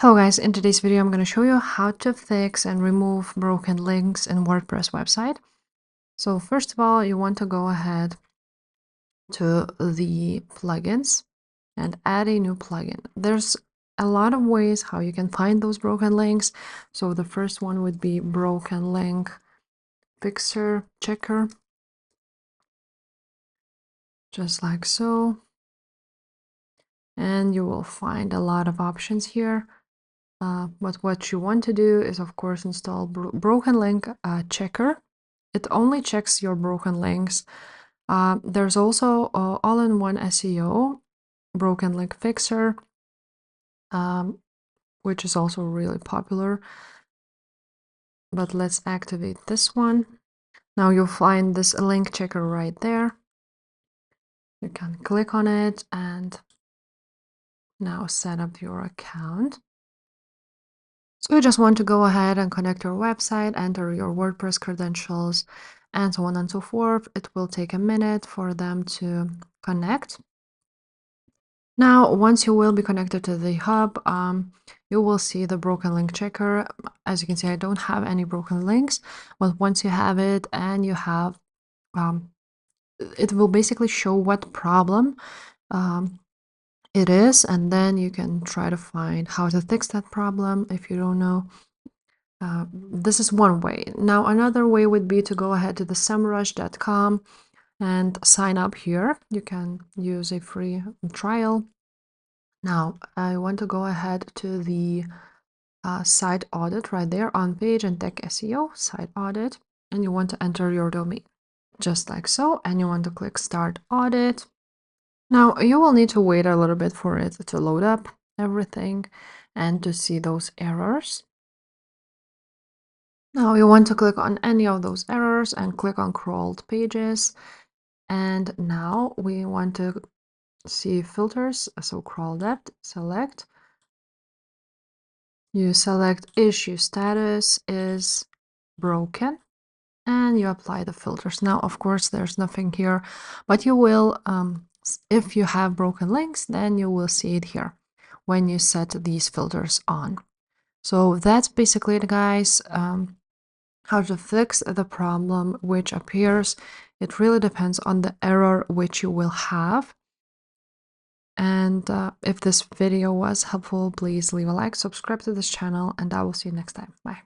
Hello guys, in today's video I'm going to show you how to fix and remove broken links in WordPress website. So first of all, you want to go ahead to the plugins and add a new plugin. There's a lot of ways how you can find those broken links. So the first one would be broken link fixer checker, just like so. And you will find a lot of options here. But what you want to do is, of course, install broken link checker. It only checks your broken links. There's also all-in-one SEO, broken link fixer, which is also really popular. But let's activate this one. Now you'll find this link checker right there. You can click on it and now set up your account. So you just want to go ahead and connect your website, enter your WordPress credentials, and so on and so forth. It will take a minute for them to connect. Now, once you will be connected to the hub, you will see the broken link checker. As you can see, I don't have any broken links, but once you have it and you have, it will basically show what problem it is, and then you can try to find how to fix that problem if you don't know. This is one way. Now, another way would be to go ahead to the semrush.com and sign up here. You can use a free trial. Now, I want to go ahead to the site audit right there on page and tech SEO site audit, and you want to enter your domain just like so, and you want to click start audit. Now, you will need to wait a little bit for it to load up everything and to see those errors. Now you want to click on any of those errors and click on crawled pages. And now we want to see filters. So crawl depth, select. You select issue status is broken and you apply the filters. Now, of course, there's nothing here, but you will, if you have broken links, then you will see it here when you set these filters on. So that's basically it, guys. How to fix the problem which appears. It really depends on the error which you will have. And if this video was helpful, please leave a like, subscribe to this channel, and I will see you next time. Bye.